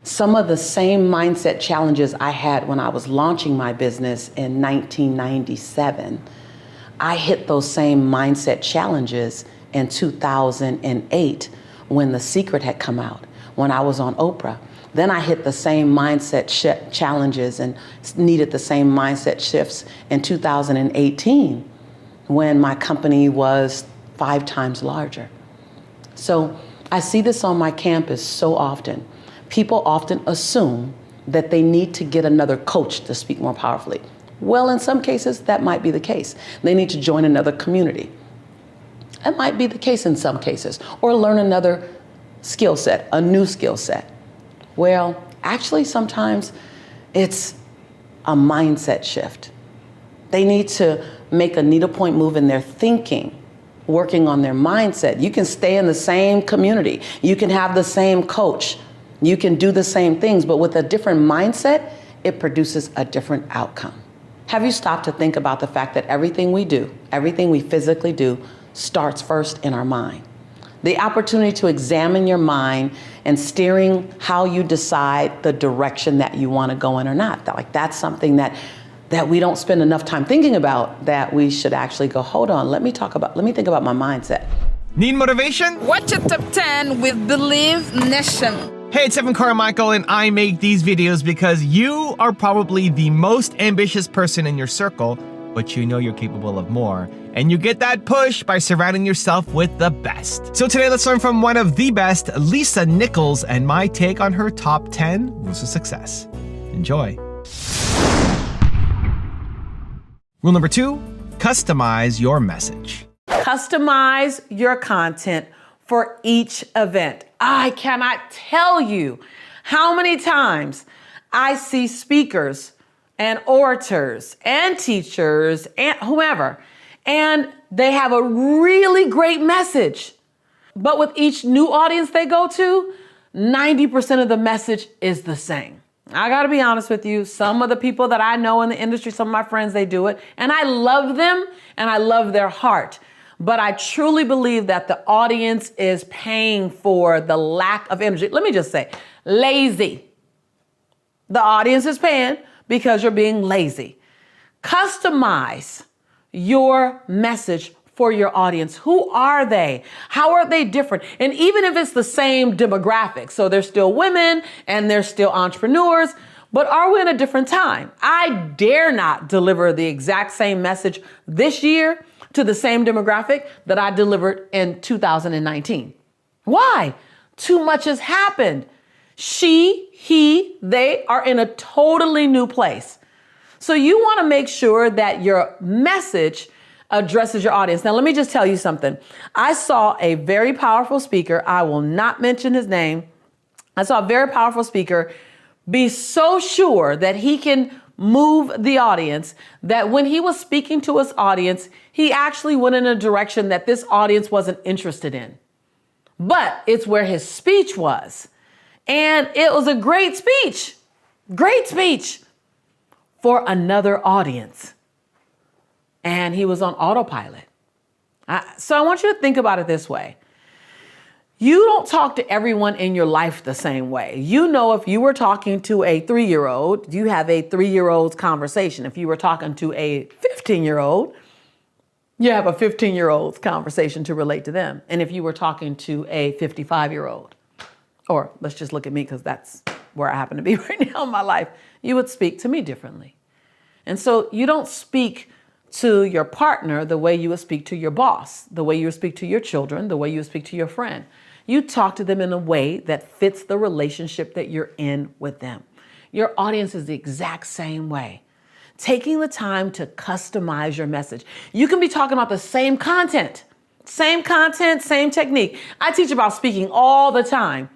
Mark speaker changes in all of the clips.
Speaker 1: Some of the same mindset challenges I had when I was launching my business in 1997, I hit those same mindset challenges in 2008 when The Secret had come out, when I was on Oprah. Then I hit the same mindset challenges and needed the same mindset shifts in 2018 when my company was 5 times larger. So I see this on my campus so often. People often assume that they need to get another coach to speak more powerfully. Well, in some cases, that might be the case. They need to join another community. That might be the case in some cases, or learn another skill set, a new skill set. Well, actually, sometimes it's a mindset shift. They need to make a needlepoint move in their thinking, working on their mindset. You can stay in the same community. You can have the same coach. You can do the same things, but with a different mindset, it produces a different outcome. Have you stopped to think about the fact that everything we do, everything we physically do, starts first in our mind? The opportunity to examine your mind and steering how you decide the direction that you want to go in or not. That's something that we don't spend enough time thinking about, that we should actually go, hold on, let me think about my mindset.
Speaker 2: Need motivation?
Speaker 3: Watch a top 10 with Believe Nation.
Speaker 2: Hey, it's Evan Carmichael, and I make these videos because you are probably the most ambitious person in your circle, but you know you're capable of more. And you get that push by surrounding yourself with the best. So today, let's learn from one of the best, Lisa Nichols, and my take on her top 10 rules of success. Enjoy. Rule number 2, customize your message.
Speaker 4: Customize your content for each event. I cannot tell you how many times I see speakers and orators and teachers and whomever, and they have a really great message. But with each new audience they go to, 90% of the message is the same. I gotta be honest with you, some of the people that I know in the industry, some of my friends, they do it, and I love them and I love their heart. But I truly believe that the audience is paying for the lack of energy. Let me just say, lazy. The audience is paying because you're being lazy. Customize your message for your audience. Who are they? How are they different? And even if it's the same demographic, so they're still women and they're still entrepreneurs, but are we in a different time? I dare not deliver the exact same message this year to the same demographic that I delivered in 2019. Why? Too much has happened. She, he, they are in a totally new place. So you want to make sure that your message addresses your audience. Now, let me just tell you something. I saw a very powerful speaker. I will not mention his name. I saw a very powerful speaker be so sure that he can move the audience that when he was speaking to his audience, he actually went in a direction that this audience wasn't interested in. But it's where his speech was. And it was a great speech for another audience. And he was on autopilot. So I want you to think about it this way. You don't talk to everyone in your life the same way. You know, if you were talking to a 3-year-old, you have a 3-year-old's conversation. If you were talking to a 15-year-old, you have a 15-year-old's conversation to relate to them. And if you were talking to a 55-year-old, or let's just look at me because that's where I happen to be right now in my life, you would speak to me differently. And so you don't speak to your partner the way you would speak to your boss, the way you would speak to your children, the way you would speak to your friend. You talk to them in a way that fits the relationship that you're in with them. Your audience is the exact same way. Taking the time to customize your message. You can be talking about the same content, same technique. I teach about speaking all the time,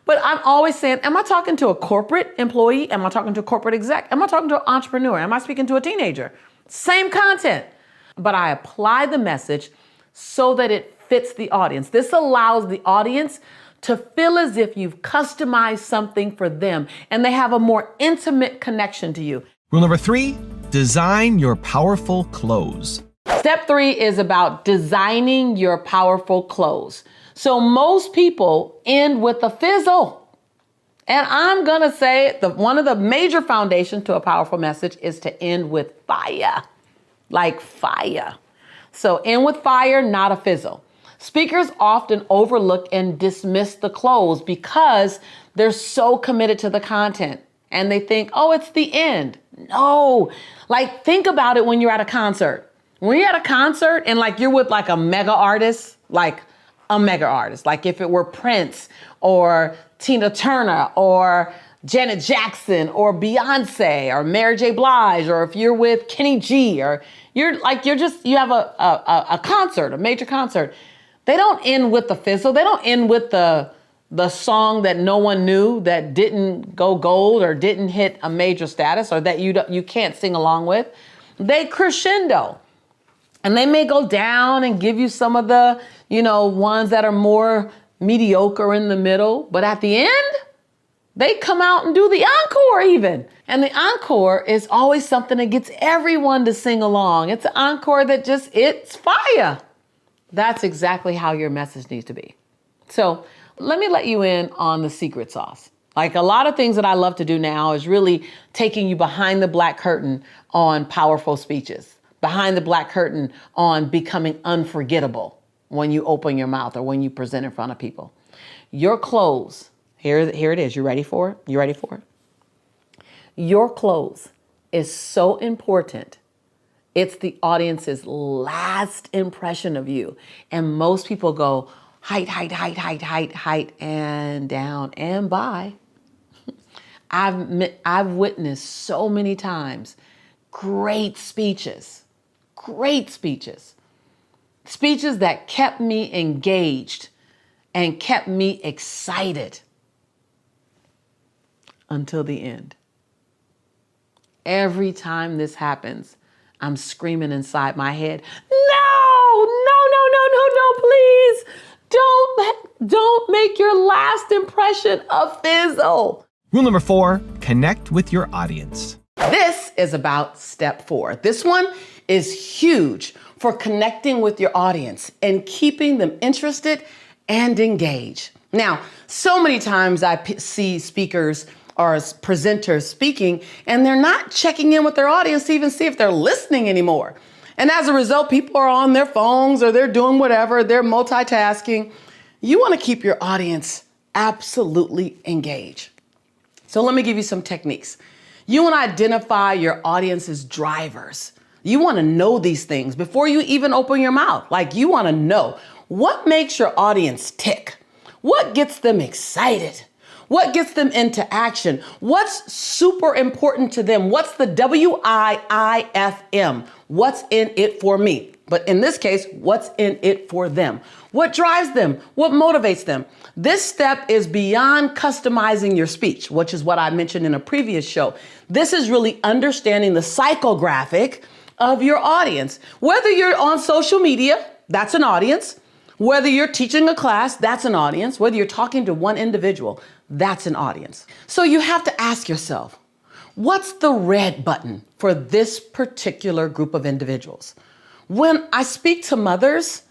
Speaker 4: but I'm always saying, am I talking to a corporate employee? Am I talking to a corporate exec? Am I talking to an entrepreneur? Am I speaking to a teenager? Same content, but I apply the message so that it fits the audience. This allows the audience to feel as if you've customized something for them and they have a more intimate connection to you.
Speaker 2: Rule number 3, design your powerful close.
Speaker 4: Step 3 is about designing your powerful close. So most people end with a fizzle. And I'm going to say one of the major foundations to a powerful message is to end with fire, like fire. So end with fire, not a fizzle. Speakers often overlook and dismiss the close because they're so committed to the content and they think, oh, it's the end. No, like think about it when you're at a concert. When you're at a concert and like you're with like a mega artist, like if it were Prince or Tina Turner or Janet Jackson or Beyonce or Mary J. Blige, or if you're with Kenny G, or you have a concert, a major concert. They don't end with the fizzle. They don't end with the song that no one knew, that didn't go gold or didn't hit a major status, or that you can't sing along with. They crescendo. And they may go down and give you some of the, ones that are more mediocre in the middle. But at the end, they come out and do the encore even. And the encore is always something that gets everyone to sing along. It's an encore that it's fire. That's exactly how your message needs to be. So let me let you in on the secret sauce. Like a lot of things that I love to do now is really taking you behind the black curtain on powerful speeches, behind the black curtain on becoming unforgettable when you open your mouth or when you present in front of people. Your close, here it is. You ready for it? You ready for it? Your close is so important. It's the audience's last impression of you. And most people go height, and down and by. I've witnessed so many times great speeches that kept me engaged and kept me excited until the end. Every time this happens, I'm screaming inside my head, no, please. Don't make your last impression a fizzle.
Speaker 2: Rule number 4, connect with your audience.
Speaker 4: This is about step 4. This one is huge for connecting with your audience and keeping them interested and engaged. Now, so many times I see speakers or presenters speaking and they're not checking in with their audience to even see if they're listening anymore. And as a result, people are on their phones or they're doing whatever, they're multitasking. You want to keep your audience absolutely engaged. So let me give you some techniques. You want to identify your audience's drivers. You want to know these things before you even open your mouth. Like you want to know what makes your audience tick, what gets them excited, what gets them into action, what's super important to them, what's the WIIFM, what's in it for me. But in this case, what's in it for them? What drives them? What motivates them? This step is beyond customizing your speech, which is what I mentioned in a previous show. This is really understanding the psychographic of your audience. Whether you're on social media, that's an audience. Whether you're teaching a class, that's an audience. Whether you're talking to one individual, that's an audience. So you have to ask yourself, what's the red button for this particular group of individuals? When I speak to mothers,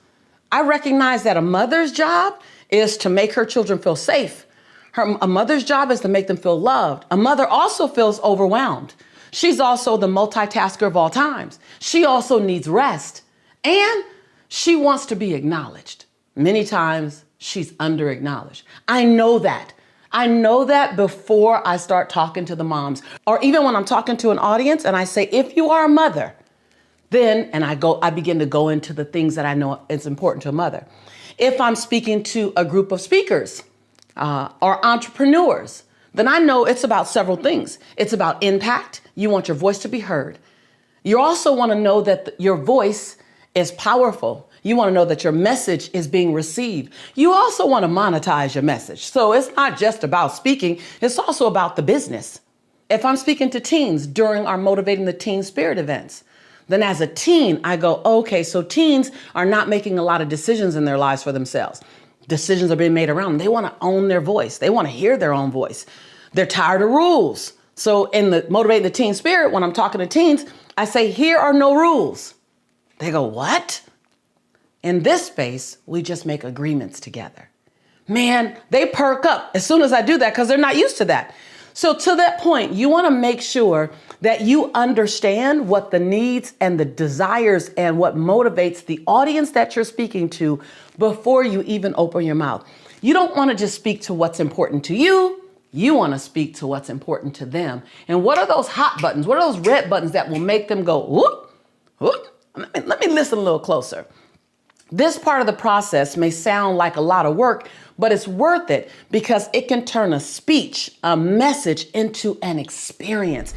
Speaker 4: I recognize that a mother's job is to make her children feel safe. A mother's job is to make them feel loved. A mother also feels overwhelmed. She's also the multitasker of all times. She also needs rest. And she wants to be acknowledged. Many times she's under-acknowledged. I know that. I know that before I start talking to the moms, or even when I'm talking to an audience and I say, if you are a mother, then, and I begin to go into the things that I know is important to a mother. If I'm speaking to a group of speakers or entrepreneurs, then I know it's about several things. It's about impact. You want your voice to be heard. You also want to know that your voice is powerful. You want to know that your message is being received. You also want to monetize your message. So it's not just about speaking, it's also about the business. If I'm speaking to teens during our Motivating the Teen Spirit events, then as a teen, I go, okay, so teens are not making a lot of decisions in their lives for themselves. Decisions are being made around them. They want to own their voice. They want to hear their own voice. They're tired of rules. So in the Motivating the Teen Spirit, when I'm talking to teens, I say, here are no rules. They go, what? In this space, we just make agreements together.
Speaker 1: man, they perk up as soon as I do that because they're not used to that. So to that point, you want to make sure that you understand what the needs and the desires and what motivates the audience that you're speaking to before you even open your mouth. You don't want to just speak to what's important to you. You want to speak to what's important to them. And what are those hot buttons? What are those red buttons that will make them go, whoop, whoop? Let me listen a little closer. This part of the process may sound like a lot of work, but it's worth it because it can turn a speech, a message into an experience.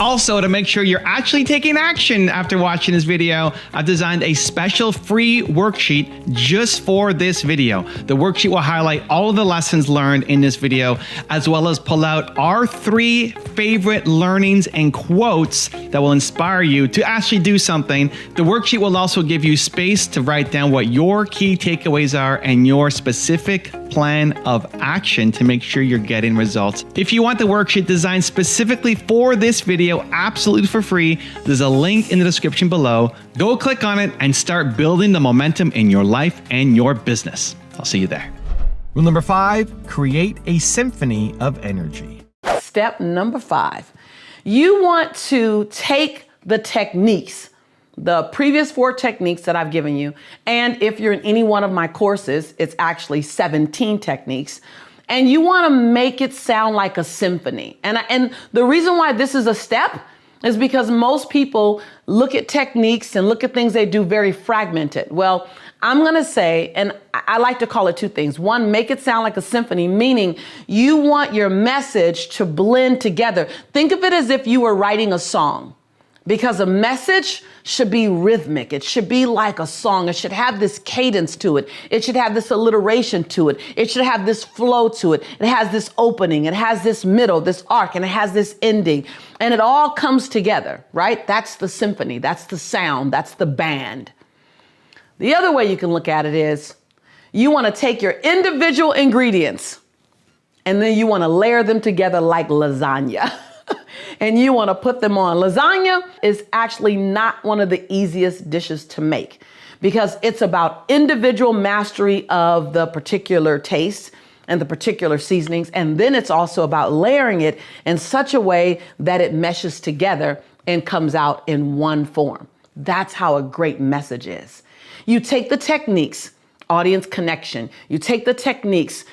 Speaker 2: Also, to make sure you're actually taking action after watching this video, I've designed a special free worksheet just for this video. The worksheet will highlight all of the lessons learned in this video, as well as pull out our 3 favorite learnings and quotes that will inspire you to actually do something. The worksheet will also give you space to write down what your key takeaways are and your specific plan of action to make sure you're getting results. If you want the worksheet designed specifically for this video, absolutely for free, there's a link in the description below. Go click on it and start building the momentum in your life and your business. I'll see you there.
Speaker 5: Rule number 5, create a symphony of energy.
Speaker 1: Step number 5, you want to take the techniques, the previous 4 techniques that I've given you, and if you're in any one of my courses, it's actually 17 techniques, and you want to make it sound like a symphony. And the reason why this is a step is because most people look at techniques and look at things they do very fragmented. Well, I'm going to say, and I like to call it 2 things. 1, make it sound like a symphony, meaning you want your message to blend together. Think of it as if you were writing a song. Because a message should be rhythmic. It should be like a song. It should have this cadence to it. It should have this alliteration to it. It should have this flow to it. It has this opening. It has this middle, this arc, and it has this ending. And it all comes together, right? That's the symphony. That's the sound. That's the band. The other way you can look at it is you want to take your individual ingredients and then you want to layer them together like lasagna. And you want to put them on. Lasagna is actually not one of the easiest dishes to make because it's about individual mastery of the particular taste and the particular seasonings. And then it's also about layering it in such a way that it meshes together and comes out in one form. That's how a great message is. You take the techniques, audience connection. You take the techniques,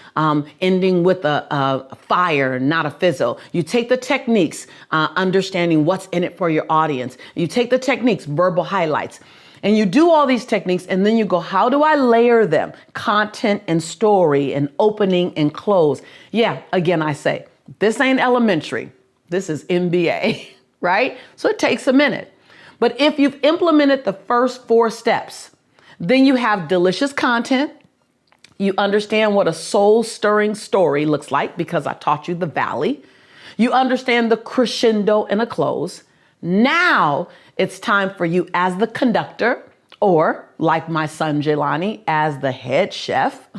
Speaker 1: ending with a fire, not a fizzle. You take the techniques, understanding what's in it for your audience. You take the techniques, verbal highlights. And you do all these techniques and then you go, how do I layer them? Content and story and opening and close. Yeah, again, I say, this ain't elementary. This is MBA, right? So it takes a minute. But if you've implemented the first 4 steps, then you have delicious content. You understand what a soul-stirring story looks like because I taught you the valley. You understand the crescendo and a close. Now it's time for you as the conductor, or like my son Jelani, as the head chef,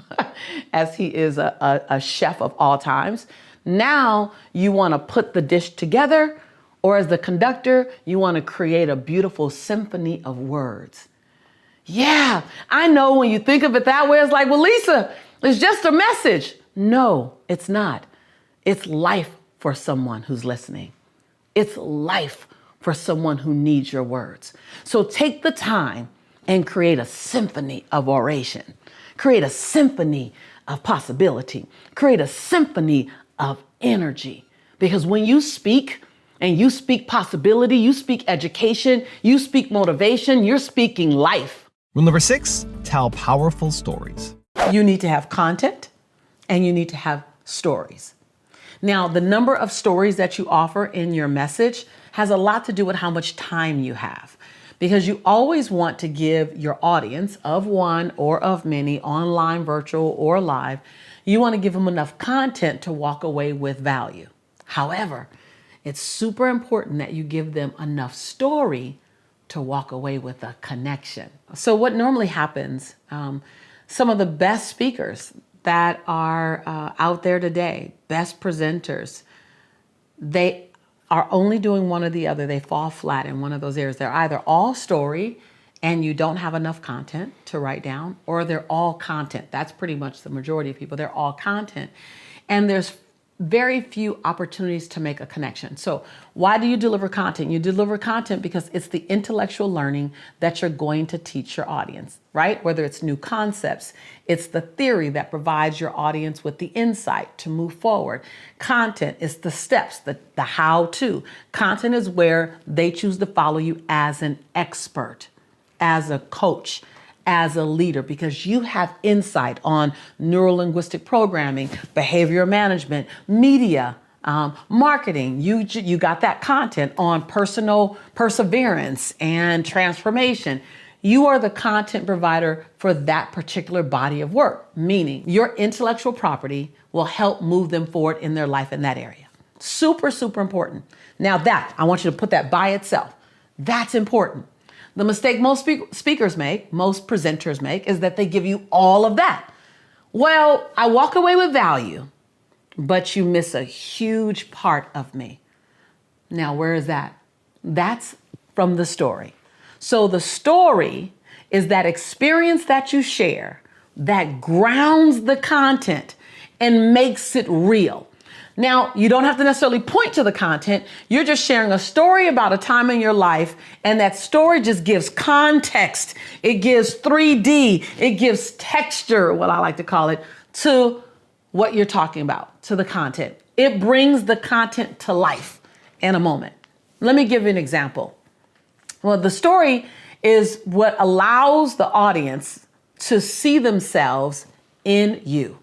Speaker 1: as he is a chef of all times. Now you want to put the dish together, or as the conductor, you want to create a beautiful symphony of words. Yeah, I know when you think of it that way, it's like, well, Lisa, it's just a message. No, it's not. It's life for someone who's listening. It's life for someone who needs your words. So take the time and create a symphony of oration. Create a symphony of possibility. Create a symphony of energy. Because when you speak, and you speak possibility, you speak education, you speak motivation, you're speaking life.
Speaker 5: Rule number 6, tell powerful stories.
Speaker 1: You need to have content and you need to have stories. Now, the number of stories that you offer in your message has a lot to do with how much time you have, because you always want to give your audience of one or of many, online, virtual, or live, you want to give them enough content to walk away with value. However, it's super important that you give them enough story to walk away with a connection. So what normally happens, some of the best speakers that are out there today, best presenters, they are only doing one or the other. They fall flat in one of those areas. They're either all story
Speaker 4: and you don't have enough content to write down, or they're all content. That's pretty much the majority of people. They're all content. And there's very few opportunities to make a connection. So why do you deliver content? You deliver content because it's the intellectual learning that you're going to teach your audience, right? Whether it's new concepts, it's the theory that provides your audience with the insight to move forward. Content is the steps, the how-to. Content is where they choose to follow you as an expert, as a coach, as a leader, because you have insight on neuro-linguistic programming, behavioral management, media, marketing. You got that content on personal perseverance and transformation. You are the content provider for that particular body of work, meaning your intellectual property will help move them forward in their life in that area. Super, super important. Now that, I want you to put that by itself. That's important. The mistake most speakers make, most presenters make, is that they give you all of that. Well, I walk away with value, but you miss a huge part of me. Now, where is that? That's from the story. So the story is that experience that you share that grounds the content and makes it real. Now, you don't have to necessarily point to the content. You're just sharing a story about a time in your life, and that story just gives context. It gives 3D. It gives texture, what I like to call it, to what you're talking about, to the content. It brings the content to life in a moment. Let me give you an example. Well, the story is what allows the audience to see themselves in you.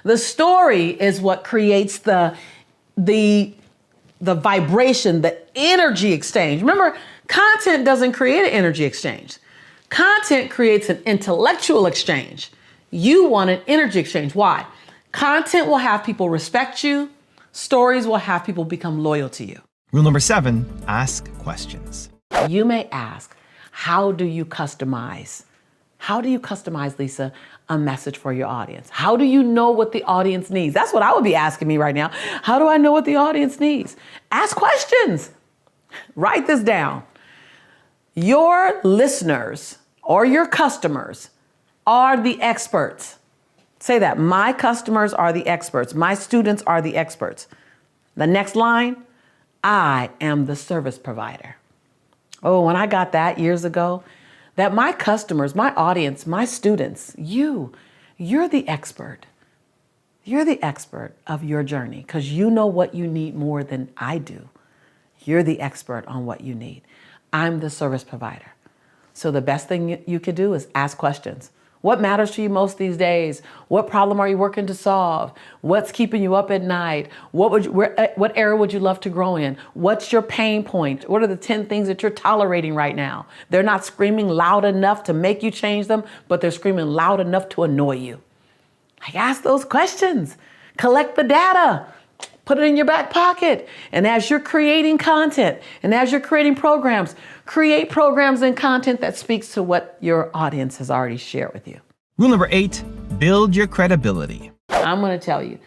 Speaker 4: The story is what creates the vibration, the energy exchange. Remember, content doesn't create an energy exchange. Content creates an intellectual exchange. You want an energy exchange. Why? Content will have people respect you. Stories will have people become loyal to you.
Speaker 5: Rule number 7, ask questions.
Speaker 4: You may ask, how do you customize? How do you customize, Lisa, a message for your audience? How do you know what the audience needs? That's what I would be asking me right now. How do I know what the audience needs? Ask questions. Write this down. Your listeners or your customers are the experts. Say that. My customers are the experts. My students are the experts. The next line, I am the service provider. Oh, when I got that years ago, that my customers, my audience, my students, you're the expert. You're the expert of your journey because you know what you need more than I do. You're the expert on what you need. I'm the service provider. So the best thing you could do is ask questions. What matters to you most these days? What problem are you working to solve? What's keeping you up at night? What area would you love to grow in? What's your pain point? What are the 10 things that you're tolerating right now? They're not screaming loud enough to make you change them, but they're screaming loud enough to annoy you. Like, ask those questions. Collect the data. Put it in your back pocket. And as you're creating content and as you're creating programs, create programs and content that speaks to what your audience has already shared with you.
Speaker 5: Rule number 8, build your credibility.
Speaker 4: I'm going to tell you,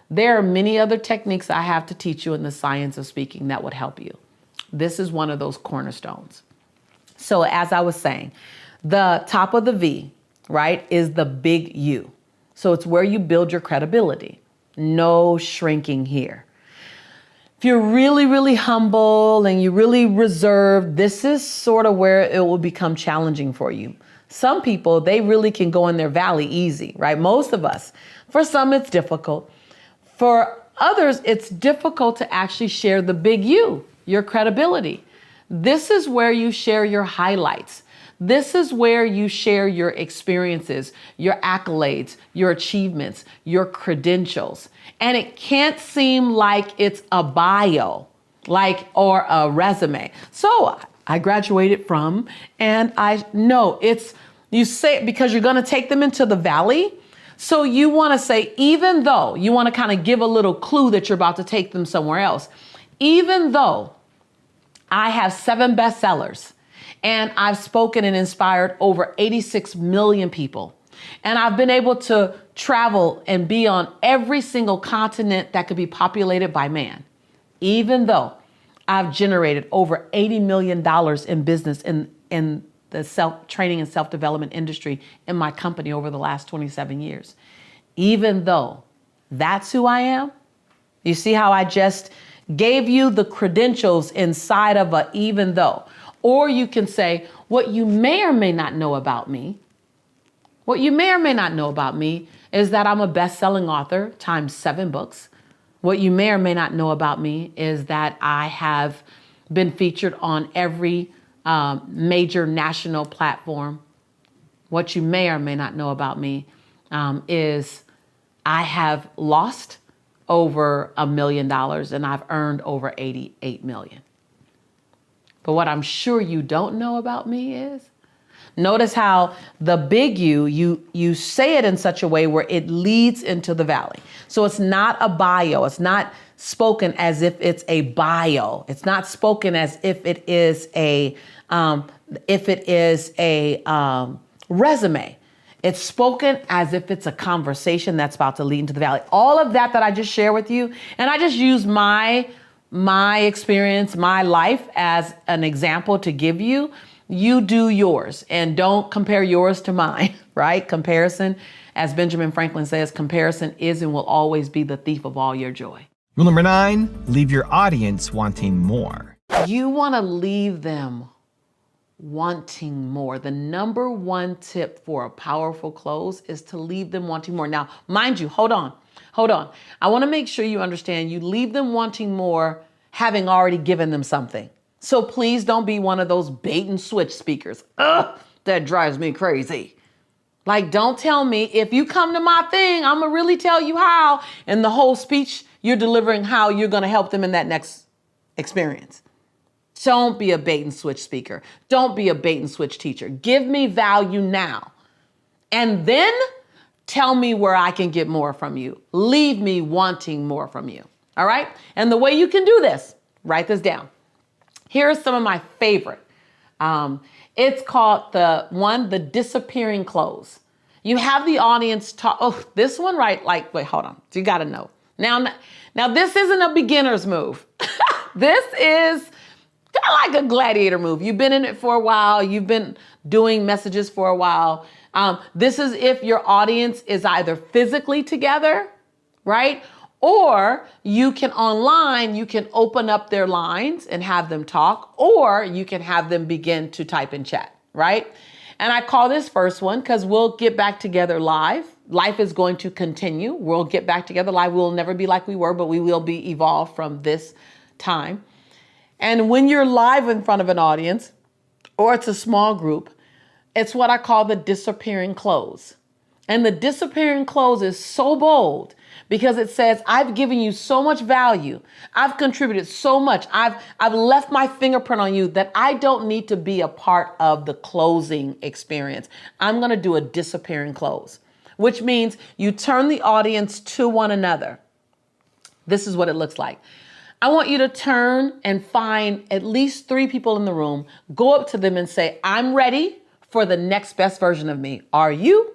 Speaker 4: there are many other techniques I have to teach you in the science of speaking that would help you. This is one of those cornerstones. So as I was saying, the top of the V, right, is the big U. So it's where you build your credibility. No shrinking here. If you're really, really humble and you're really reserved, this is sort of where it will become challenging for you. Some people, they really can go in their valley easy, right? Most of us. For some, it's difficult. For others, it's difficult to actually share the big U, your credibility. This is where you share your highlights. This is where you share your experiences, your accolades, your achievements, your credentials. And it can't seem like it's a bio, or a resume. So I graduated from, and I know you say it because you're going to take them into the valley. So you want to say, even though you want to kind of give a little clue that you're about to take them somewhere else, even though I have 7 bestsellers, and I've spoken and inspired over 86 million people. And I've been able to travel and be on every single continent that could be populated by man. Even though I've generated over $80 million in business in the self-training and self-development industry in my company over the last 27 years. Even though that's who I am, you see how I just gave you the credentials inside of a even though. Or you can say, what you may or may not know about me, what you may or may not know about me is that I'm a best-selling author times 7 books. What you may or may not know about me is that I have been featured on every major national platform. What you may or may not know about me is I have lost over $1 million and I've earned over 88 million. But what I'm sure you don't know about me is, notice how the big you say it in such a way where it leads into the valley. So it's not a bio. It's not spoken as if it's a bio. It's not spoken as if it is a resume. It's spoken as if it's a conversation that's about to lead into the valley. All of that I just share with you, and I just use my experience, my life as an example to give you. You do yours and don't compare yours to mine, right? Comparison, as Benjamin Franklin says, comparison is and will always be the thief of all your joy.
Speaker 5: Rule number 9, leave your audience wanting more.
Speaker 4: You want to leave them wanting more. The number one tip for a powerful close is to leave them wanting more. Now, mind you, hold on. I want to make sure you understand you leave them wanting more having already given them something. So please don't be one of those bait and switch speakers. That drives me crazy. Like, don't tell me if you come to my thing, I'm going to really tell you how. And the whole speech you're delivering how you're going to help them in that next experience. Don't be a bait and switch speaker. Don't be a bait and switch teacher. Give me value now. And then tell me where I can get more from you. Leave me wanting more from you. All right? And the way you can do this, write this down. Here are some of my favorite. It's called the disappearing close. You have the audience talk. Oh, this one, right? Like, wait, hold on. You got to know. Now this isn't a beginner's move. This is kind of like a gladiator move. You've been in it for a while. You've been doing messages for a while. This is if your audience is either physically together, right? Or you can online, you can open up their lines and have them talk, or you can have them begin to type in chat, right? And I call this first one because we'll get back together live. Life is going to continue. We'll get back together live. We'll never be like we were, but we will be evolved from this time. And when you're live in front of an audience, or it's a small group, it's what I call the disappearing close. And the disappearing close is so bold because it says, I've given you so much value. I've contributed so much. I've left my fingerprint on you that I don't need to be a part of the closing experience. I'm going to do a disappearing close, which means you turn the audience to one another. This is what it looks like. I want you to turn and find at least 3 people in the room, go up to them and say, I'm ready for the next best version of me. Are you?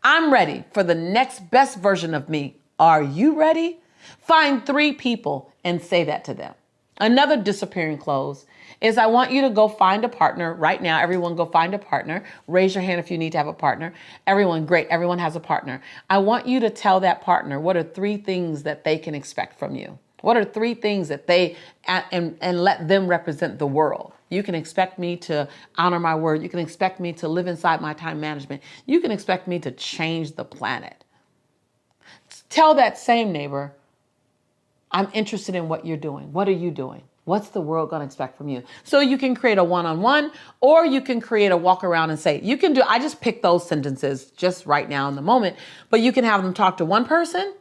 Speaker 4: I'm ready for the next best version of me. Are you ready? Find 3 people and say that to them. Another disappearing close is I want you to go find a partner right now. Everyone go find a partner. Raise your hand if you need to have a partner. Everyone, great. Everyone has a partner. I want you to tell that partner what are 3 things that they can expect from you. What are 3 things that they, and let them represent the world. You can expect me to honor my word. You can expect me to live inside my time management. You can expect me to change the planet. Tell that same neighbor, I'm interested in what you're doing. What are you doing? What's the world going to expect from you? So you can create a one-on-one, or you can create a walk around and say, you can do, I just picked those sentences just right now in the moment, but you can have them talk to one person,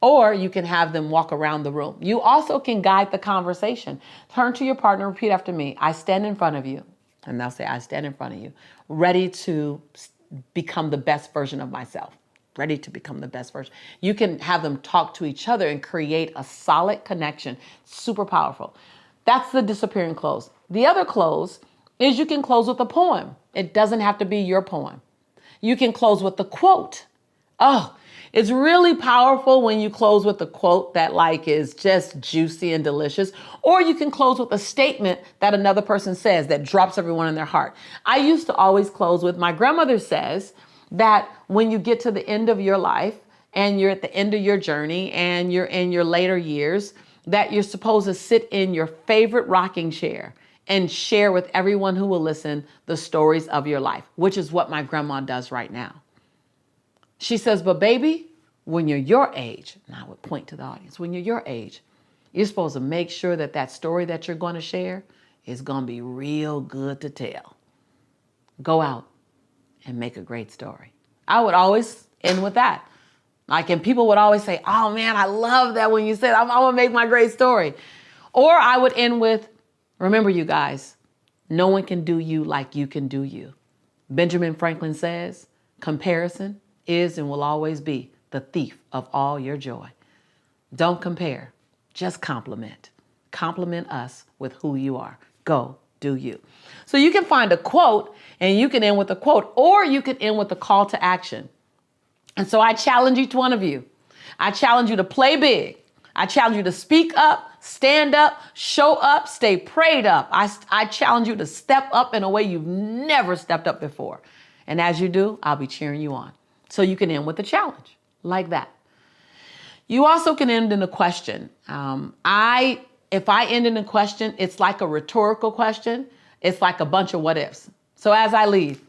Speaker 4: or you can have them walk around the room. You also can guide the conversation. Turn to your partner, repeat after me. I stand in front of you. And they'll say, I stand in front of you, ready to become the best version of myself. Ready to become the best version. You can have them talk to each other and create a solid connection. Super powerful. That's the disappearing close. The other close is you can close with a poem. It doesn't have to be your poem. You can close with the quote Oh, it's really powerful when you close with a quote that like is just juicy and delicious, or you can close with a statement that another person says that drops everyone in their heart. I used to always close with, my grandmother says that when you get to the end of your life and you're at the end of your journey and you're in your later years, that you're supposed to sit in your favorite rocking chair and share with everyone who will listen the stories of your life, which is what my grandma does right now. She says, but baby, when you're your age, and I would point to the audience, when you're your age, you're supposed to make sure that that story that you're going to share is going to be real good to tell. Go out and make a great story. I would always end with that. Like, and people would always say, oh man, I love that when you said, I'm going to make my great story. Or I would end with, remember you guys, no one can do you like you can do you. Benjamin Franklin says, comparison is and will always be the thief of all your joy. Don't compare, just compliment. Compliment us with who you are. Go do you. So you can find a quote and you can end with a quote, or you can end with a call to action. And so I challenge each one of you. I challenge you to play big. I challenge you to speak up, stand up, show up, stay prayed up. I challenge you to step up in a way you've never stepped up before. And as you do, I'll be cheering you on. So you can end with a challenge like that. You also can end in a question. If I end in a question, it's like a rhetorical question. It's like a bunch of what ifs. So as I leave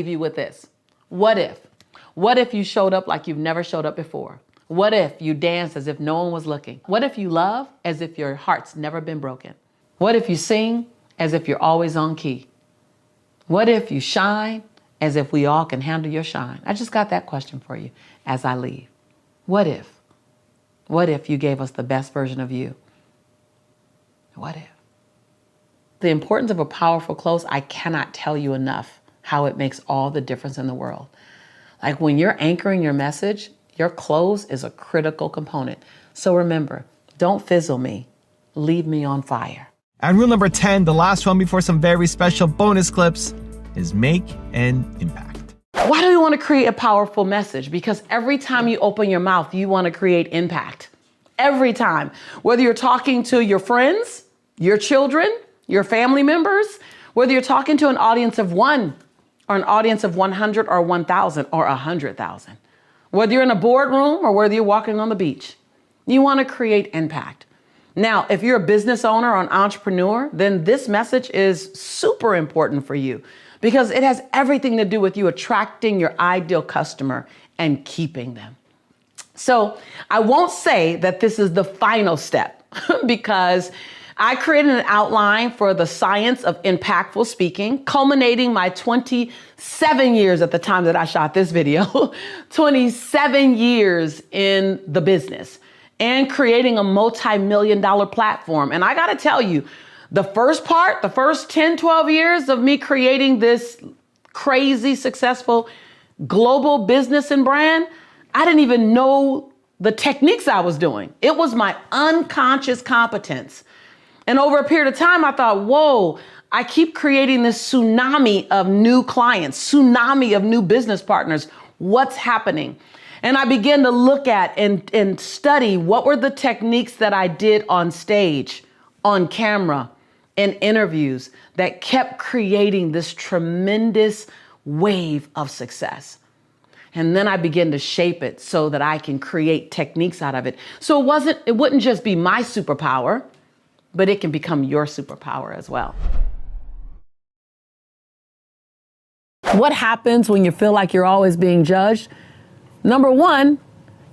Speaker 4: you with this. What if? What if you showed up like you've never showed up before? What if you danced as if no one was looking? What if you love as if your heart's never been broken? What if you sing as if you're always on key? What if you shine as if we all can handle your shine? I just got that question for you as I leave. What if? What if you gave us the best version of you? What if? The importance of a powerful close, I cannot tell you enough how it makes all the difference in the world. Like when you're anchoring your message, your close is a critical component. So remember, don't fizzle me. Leave me on fire.
Speaker 2: And rule number 10, the last one before some very special bonus clips, is make an impact.
Speaker 4: Why do you want to create a powerful message? Because every time you open your mouth, you want to create impact. Every time. Whether you're talking to your friends, your children, your family members, whether you're talking to an audience of 1 or an audience of 100 or 1,000 or 100,000. Whether you're in a boardroom or whether you're walking on the beach, you want to create impact. Now, if you're a business owner or an entrepreneur, then this message is super important for you because it has everything to do with you attracting your ideal customer and keeping them. So I won't say that this is the final step because I created an outline for the science of impactful speaking, culminating my 27 years at the time that I shot this video, 27 years in the business and creating a multi-million-dollar platform. And I got to tell you, the first 10, 12 years of me creating this crazy, successful global business and brand, I didn't even know the techniques I was doing. It was my unconscious competence. And over a period of time, I thought, whoa, I keep creating this tsunami of new clients, tsunami of new business partners. What's happening? And I began to look at and study what were the techniques that I did on stage, on camera, in interviews that kept creating this tremendous wave of success. And then I began to shape it so that I can create techniques out of it. So it wouldn't just be my superpower, but it can become your superpower as well. What happens when you feel like you're always being judged? Number one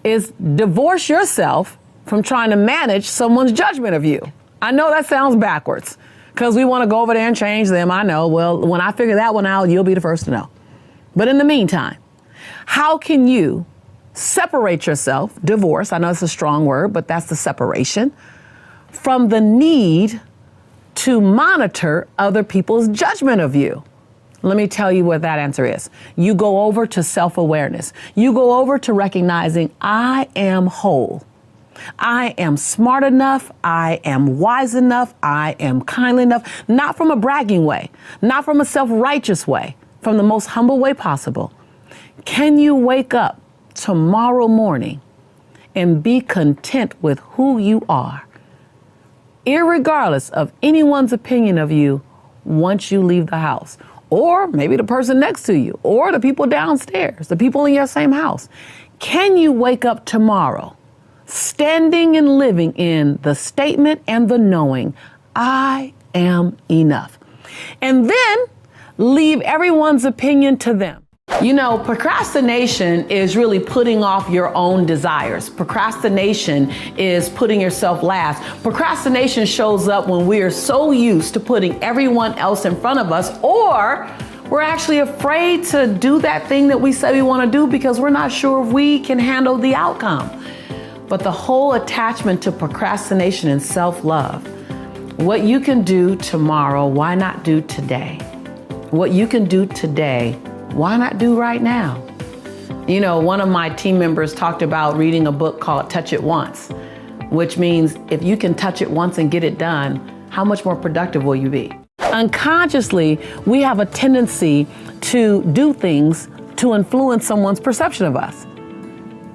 Speaker 4: is divorce yourself from trying to manage someone's judgment of you. I know that sounds backwards because we want to go over there and change them. I know. Well, when I figure that one out, you'll be the first to know. But in the meantime, how can you separate yourself, divorce, I know it's a strong word, but that's the separation, from the need to monitor other people's judgment of you? Let me tell you what that answer is. You go over to self-awareness. You go over to recognizing I am whole. I am smart enough. I am wise enough. I am kind enough, not from a bragging way, not from a self-righteous way, from the most humble way possible. Can you wake up tomorrow morning and be content with who you are, irregardless of anyone's opinion of you once you leave the house, or maybe the person next to you, or the people downstairs, the people in your same house? Can you wake up tomorrow standing and living in the statement and the knowing, I am enough? And then leave everyone's opinion to them. You know, procrastination is really putting off your own desires. Procrastination is putting yourself last. Procrastination shows up when we are so used to putting everyone else in front of us, or we're actually afraid to do that thing that we say we want to do because we're not sure if we can handle the outcome. But the whole attachment to procrastination and self-love, what you can do tomorrow, why not do today? What you can do today, why not do right now? You know, one of my team members talked about reading a book called Touch It Once, which means if you can touch it once and get it done, how much more productive will you be? Unconsciously, we have a tendency to do things to influence someone's perception of us.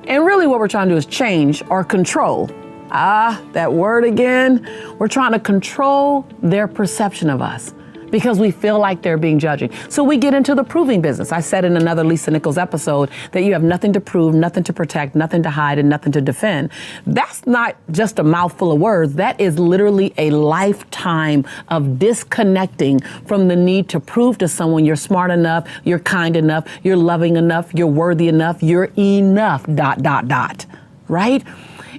Speaker 4: And really what we're trying to do is change or control. That word again. We're trying to control their perception of us because we feel like they're being judging. So we get into the proving business. I said in another Lisa Nichols episode that you have nothing to prove, nothing to protect, nothing to hide, and nothing to defend. That's not just a mouthful of words. That is literally a lifetime of disconnecting from the need to prove to someone you're smart enough, you're kind enough, you're loving enough, you're worthy enough, you're enough, ... Right?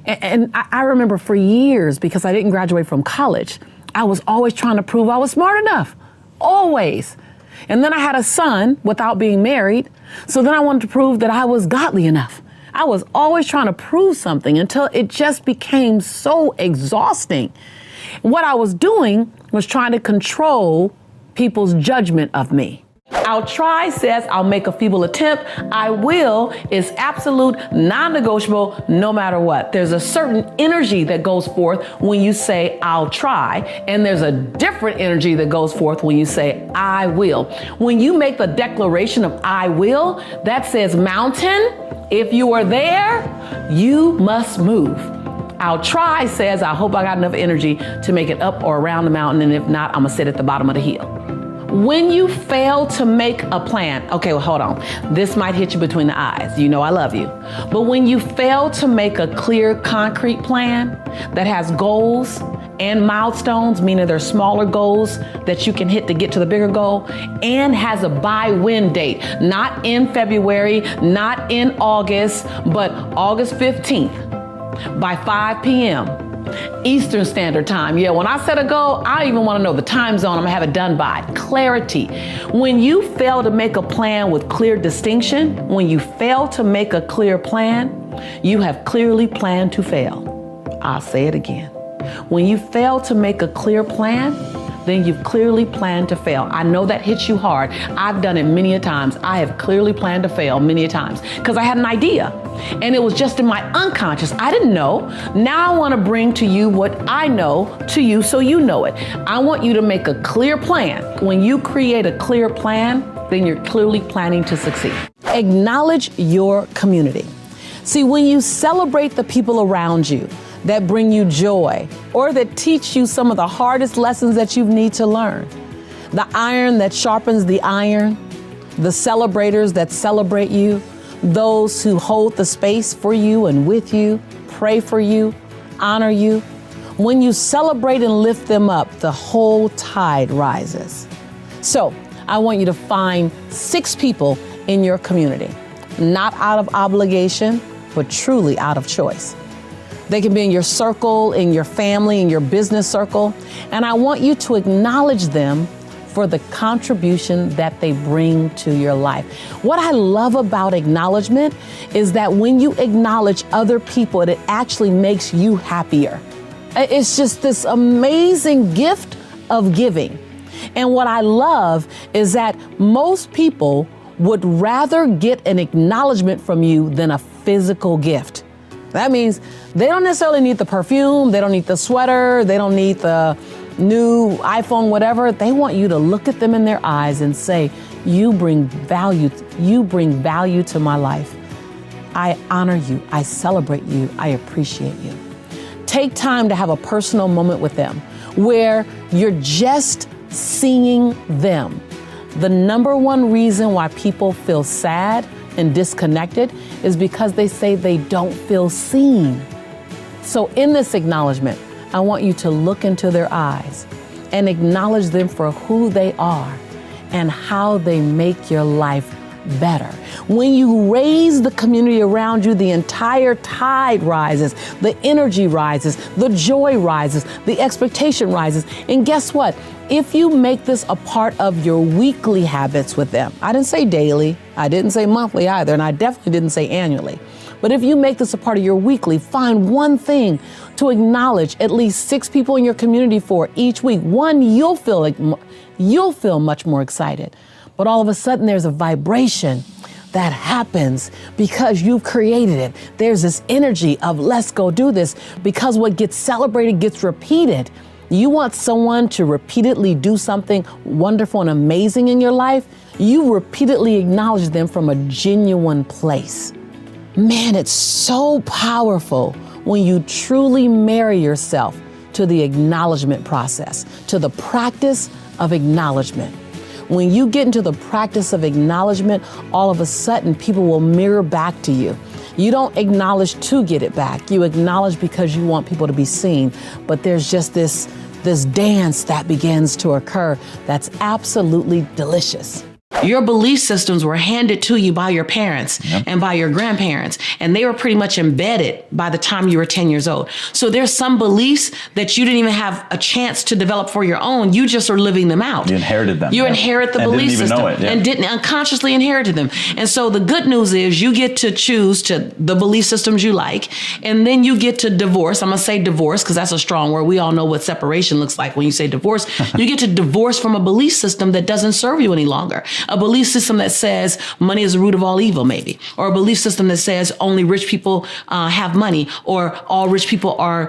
Speaker 4: And I remember for years, because I didn't graduate from college, I was always trying to prove I was smart enough. Always. And then I had a son without being married. So then I wanted to prove that I was godly enough. I was always trying to prove something until it just became so exhausting. What I was doing was trying to control people's judgment of me. I'll try says I'll make a feeble attempt. I will is absolute, non-negotiable, no matter what. There's a certain energy that goes forth when you say I'll try, and there's a different energy that goes forth when you say I will. When you make the declaration of I will, that says mountain, if you are there, you must move. I'll try says I hope I got enough energy to make it up or around the mountain, and if not, I'm gonna sit at the bottom of the hill. When you fail to make a plan, okay, well, hold on. This might hit you between the eyes. You know I love you. But when you fail to make a clear, concrete plan that has goals and milestones, meaning they're smaller goals that you can hit to get to the bigger goal, and has a by-when date, not in February, not in August, but August 15th by 5 p.m. Eastern Standard Time. Yeah, when I set a goal, I don't even want to know the time zone I'm gonna have it done by. Clarity. When you fail to make a plan with clear distinction, when you fail to make a clear plan, you have clearly planned to fail. I'll say it again. When you fail to make a clear plan, then you've clearly planned to fail. I know that hits you hard. I've done it many a times. I have clearly planned to fail many a times because I had an idea and it was just in my unconscious. I didn't know. Now I want to bring to you what I know to you so you know it. I want you to make a clear plan. When you create a clear plan, then you're clearly planning to succeed. Acknowledge your community. See, when you celebrate the people around you that bring you joy or that teach you some of the hardest lessons that you need to learn, the iron that sharpens the iron, the celebrators that celebrate you, those who hold the space for you and with you, pray for you, honor you. When you celebrate and lift them up, the whole tide rises. So I want you to find 6 people in your community, not out of obligation, but truly out of choice. They can be in your circle, in your family, in your business circle. And I want you to acknowledge them for the contribution that they bring to your life. What I love about acknowledgement is that when you acknowledge other people, it actually makes you happier. It's just this amazing gift of giving. And what I love is that most people would rather get an acknowledgement from you than a physical gift. That means they don't necessarily need the perfume, they don't need the sweater, they don't need the new iPhone, whatever. They want you to look at them in their eyes and say, you bring value to my life. I honor you, I celebrate you, I appreciate you. Take time to have a personal moment with them where you're just seeing them. The number one reason why people feel sad and disconnected is because they say they don't feel seen. So in this acknowledgement, I want you to look into their eyes and acknowledge them for who they are and how they make your life better. When you raise the community around you, the entire tide rises, the energy rises, the joy rises, the expectation rises. And guess what? If you make this a part of your weekly habits with them, I didn't say daily, I didn't say monthly either, and I definitely didn't say annually. But if you make this a part of your weekly, find one thing to acknowledge at least 6 people in your community for each week. One, you'll feel much more excited. But all of a sudden there's a vibration that happens because you've created it. There's this energy of let's go do this, because what gets celebrated gets repeated. You want someone to repeatedly do something wonderful and amazing in your life, you repeatedly acknowledge them from a genuine place. Man, it's so powerful when you truly marry yourself to the acknowledgement process, to the practice of acknowledgement. When you get into the practice of acknowledgement, all of a sudden people will mirror back to you. You don't acknowledge to get it back. You acknowledge because you want people to be seen. But there's just this dance that begins to occur that's absolutely delicious. Your belief systems were handed to you by your parents and by your grandparents, and they were pretty much embedded by the time you were 10 years old. So there's some beliefs that you didn't even have a chance to develop for your own. You just are living them out.
Speaker 6: You inherited them.
Speaker 4: You inherit the belief system and didn't unconsciously inherit them. And so the good news is you get to choose to the belief systems you like, and then you get to divorce. I'm going to say divorce because that's a strong word. We all know what separation looks like when you say divorce. You get to divorce from a belief system that doesn't serve you any longer. A belief system that says money is the root of all evil, maybe, or a belief system that says only rich people have money, or all rich people are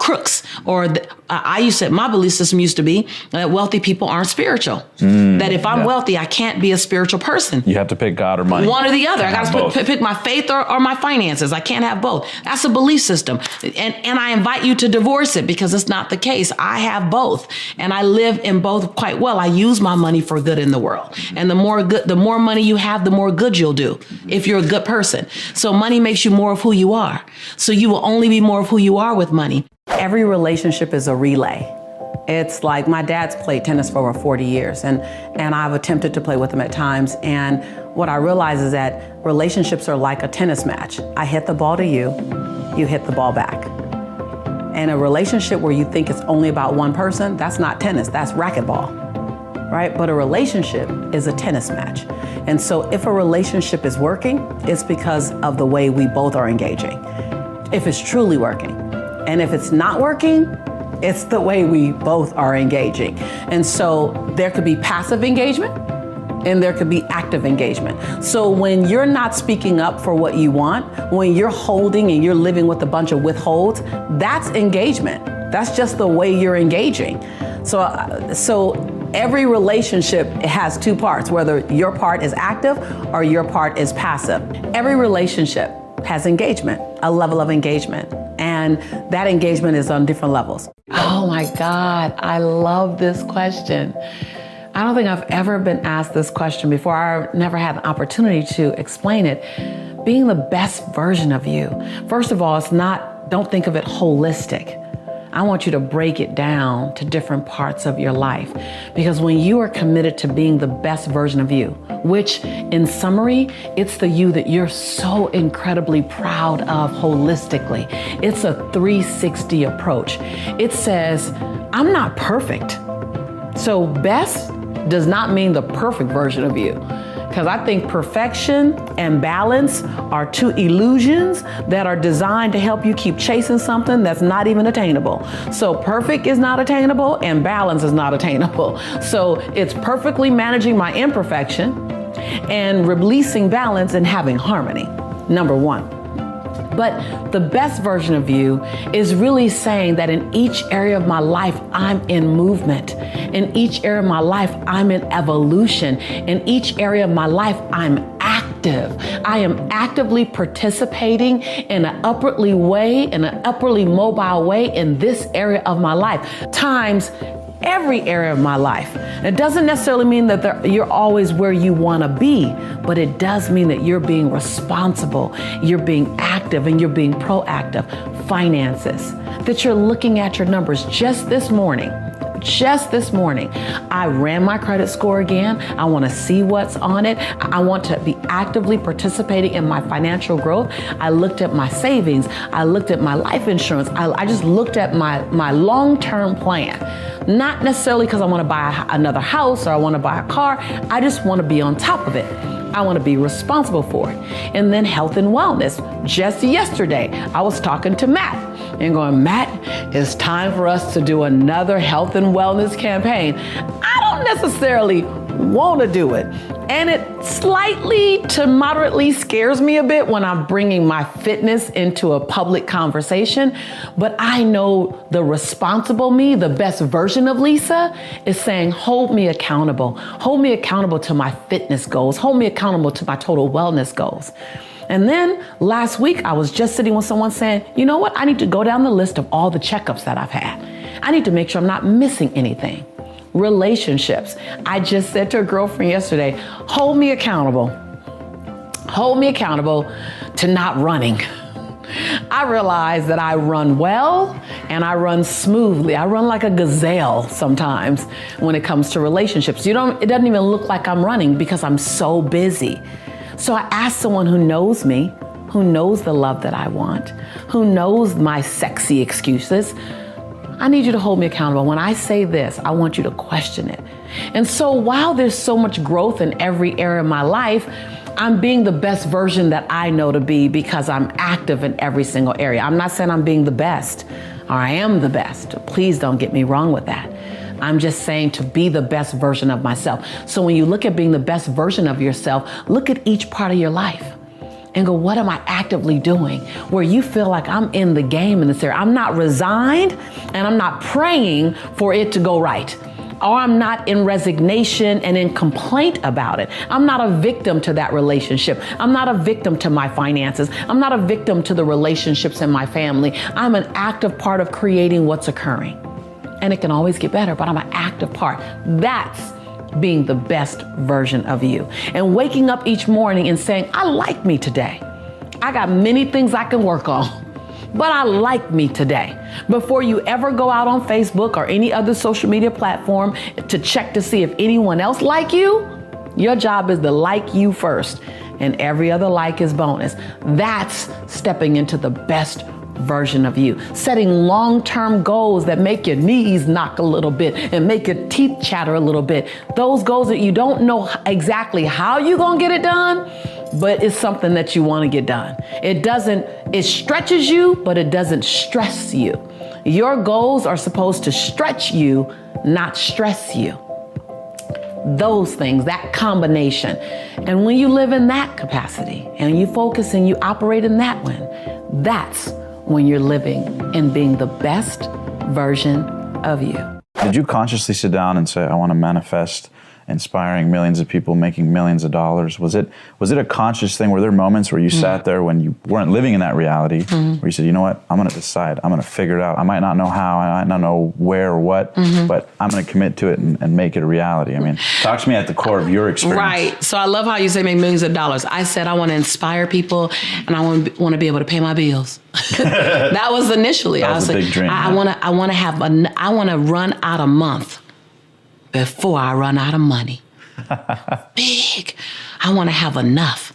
Speaker 4: crooks, or my belief system used to be that wealthy people aren't spiritual. That if I'm wealthy, I can't be a spiritual person.
Speaker 6: You have to pick God or money.
Speaker 4: One or the other. I got to pick my faith or my finances. I can't have both. That's a belief system, and I invite you to divorce it because it's not the case. I have both, and I live in both quite well. I use my money for good in the world. And the more money you have, the more good you'll do if you're a good person. So money makes you more of who you are. So you will only be more of who you are with money. Every relationship is a relay. It's like my dad's played tennis for over 40 years and I've attempted to play with him at times. And what I realize is that relationships are like a tennis match. I hit the ball to you, you hit the ball back. And a relationship where you think it's only about one person, that's not tennis, that's racquetball. Right? But a relationship is a tennis match. And so if a relationship is working, it's because of the way we both are engaging. If it's truly working. And if it's not working, it's the way we both are engaging. And so there could be passive engagement and there could be active engagement. So when you're not speaking up for what you want, when you're holding and you're living with a bunch of withholds, that's engagement. That's just the way you're engaging. So every relationship has 2 parts, whether your part is active or your part is passive. Every relationship has engagement, a level of engagement, and that engagement is on different levels. Oh my God, I love this question. I don't think I've ever been asked this question before. I never had an opportunity to explain it. Being the best version of you. First of all, don't think of it holistic. I want you to break it down to different parts of your life. Because when you are committed to being the best version of you, which in summary, it's the you that you're so incredibly proud of holistically. It's a 360 approach. It says, I'm not perfect. So best does not mean the perfect version of you. Because I think perfection and balance are 2 illusions that are designed to help you keep chasing something that's not even attainable. So perfect is not attainable and balance is not attainable. So it's perfectly managing my imperfection and releasing balance and having harmony, number 1. But the best version of you is really saying that in each area of my life, I'm in movement. In each area of my life, I'm in evolution. In each area of my life, I'm active. active. I am actively participating in an upwardly mobile way in this area of my life, times every area of my life. It doesn't necessarily mean that you're always where you want to be, but it does mean that you're being responsible, you're being active, and you're being proactive. Finances, that you're looking at your numbers. Just this morning, I ran my credit score again. I want to see what's on it. I want to be actively participating in my financial growth. I looked at my savings. I looked at my life insurance. I just looked at my long-term plan. Not necessarily because I want to buy another house or I want to buy a car. I just want to be on top of it. I want to be responsible for it. And then health and wellness. Just yesterday, I was talking to Matt and going, Matt, it's time for us to do another health and wellness campaign. I don't necessarily want to do it. And it slightly to moderately scares me a bit when I'm bringing my fitness into a public conversation. But I know the responsible me, the best version of Lisa, is saying, hold me accountable. Hold me accountable to my fitness goals. Hold me accountable to my total wellness goals. And then last week, I was just sitting with someone saying, you know what? I need to go down the list of all the checkups that I've had. I need to make sure I'm not missing anything. Relationships. I just said to a girlfriend yesterday, hold me accountable. Hold me accountable to not running. I realize that I run well and I run smoothly. I run like a gazelle sometimes when it comes to relationships. It doesn't even look like I'm running because I'm so busy. So I asked someone who knows me, who knows the love that I want, who knows my sexy excuses. I need you to hold me accountable. When I say this, I want you to question it. And so while there's so much growth in every area of my life, I'm being the best version that I know to be because I'm active in every single area. I'm not saying I'm being the best or I am the best. Please don't get me wrong with that. I'm just saying to be the best version of myself. So when you look at being the best version of yourself, look at each part of your life and go, what am I actively doing? Where you feel like I'm in the game in this area. I'm not resigned and I'm not praying for it to go right. Or I'm not in resignation and in complaint about it. I'm not a victim to that relationship. I'm not a victim to my finances. I'm not a victim to the relationships in my family. I'm an active part of creating what's occurring. And it can always get better, but I'm an active part. That's being the best version of you. And waking up each morning and saying, I like me today. I got many things I can work on, but I like me today. Before you ever go out on Facebook or any other social media platform to check to see if anyone else like you, your job is to like you first. And every other like is bonus. That's stepping into the best version of you. Setting long-term goals that make your knees knock a little bit and make your teeth chatter a little bit. Those goals that you don't know exactly how you're going to get it done, but it's something that you want to get done. It stretches you, but it doesn't stress you. Your goals are supposed to stretch you, not stress you. Those things, that combination. And when you live in that capacity and you focus and you operate in that one, that's when you're living and being the best version of you.
Speaker 6: Did you consciously sit down and say, I want to manifest inspiring millions of people, making millions of dollars? Was it a conscious thing? Were there moments where you sat there when you weren't living in that reality, where you said, you know what, I'm going to decide, I'm going to figure it out. I might not know how, I might not know where or what, but I'm going to commit to it and make it a reality. I mean, talk to me at the core of your experience.
Speaker 1: Right. So I love how you say make millions of dollars. I said I want to inspire people and I want to be able to pay my bills. That was initially.
Speaker 6: That was a big dream.
Speaker 1: I want to run out a month before I run out of money. Big. I want to have enough.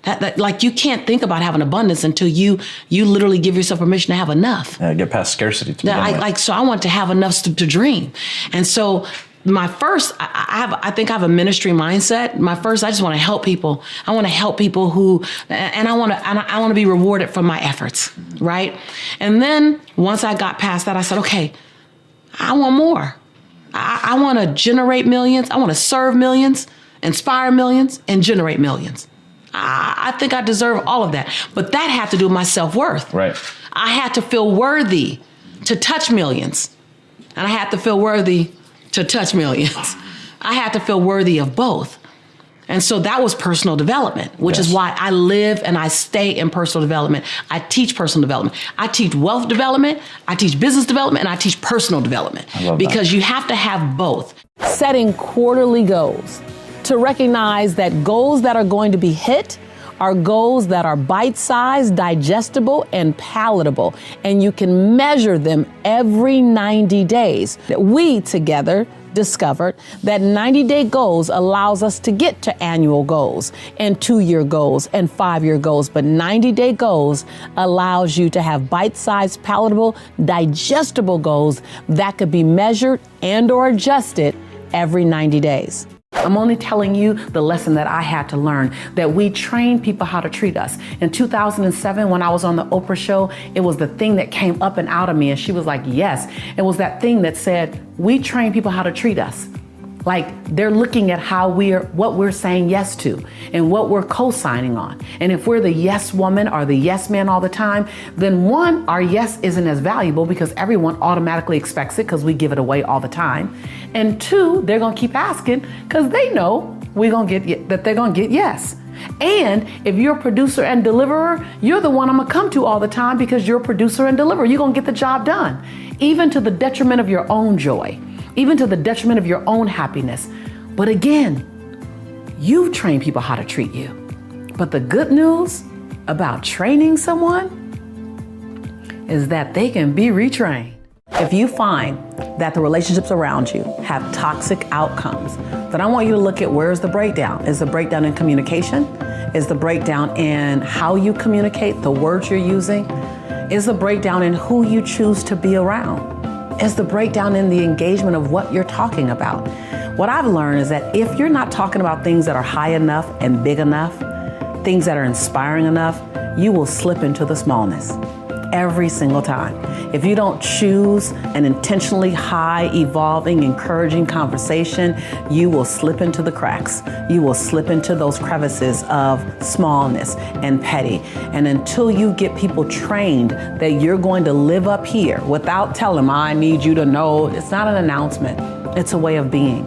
Speaker 1: That like you can't think about having abundance until you literally give yourself permission to have enough.
Speaker 6: Yeah, get past scarcity.
Speaker 1: So I want to have enough to dream. And so my first, I think I have a ministry mindset. My first, I just want to help people. I want to help people and I want to be rewarded for my efforts, right? And then once I got past that, I said, okay, I want more. I want to generate millions. I want to serve millions, inspire millions, and generate millions. I think I deserve all of that. But that had to do with my self-worth.
Speaker 6: Right.
Speaker 1: I had to feel worthy to touch millions. And I had to feel worthy to touch millions. I had to feel worthy of both. And so that was personal development, which is why I live and I stay in personal development. I teach personal development. I teach wealth development, I teach business development, and I teach personal development.
Speaker 6: I love
Speaker 1: because
Speaker 6: that.
Speaker 1: you have to have both. Setting quarterly goals to recognize that goals that are going to be hit are goals that are bite-sized, digestible, and palatable. And you can measure them every 90 days. We together discovered that 90-day goals allows us to get to annual goals and 2-year goals and 5-year goals. But 90-day goals allows you to have bite-sized, palatable, digestible goals that could be measured and or adjusted every 90 days. I'm only telling you the lesson that I had to learn, that we train people how to treat us. In 2007, when I was on the Oprah show, it was the thing that came up and out of me. And she was like, yes. It was that thing that said, we train people how to treat us. Like they're looking at what we're saying yes to and what we're co-signing on. And if we're the yes woman or the yes man all the time, then one, our yes isn't as valuable because everyone automatically expects it because we give it away all the time. And two, they're gonna keep asking because they know they're gonna get yes. And if you're a producer and deliverer, you're the one I'm gonna come to all the time because you're a producer and deliverer. You're gonna get the job done, even to the detriment of your own joy. Even to the detriment of your own happiness. But again, you train people how to treat you. But the good news about training someone is that they can be retrained. If you find that the relationships around you have toxic outcomes, then I want you to look at where's the breakdown. Is the breakdown in communication? Is the breakdown in how you communicate, the words you're using? Is the breakdown in who you choose to be around? Is the breakdown in the engagement of what you're talking about? What I've learned is that if you're not talking about things that are high enough and big enough, things that are inspiring enough, you will slip into the smallness every single time. If you don't choose an intentionally high, evolving, encouraging conversation, you will slip into the cracks. You will slip into those crevices of smallness and petty. And until you get people trained that you're going to live up here without telling them, I need you to know, it's not an announcement. It's a way of being.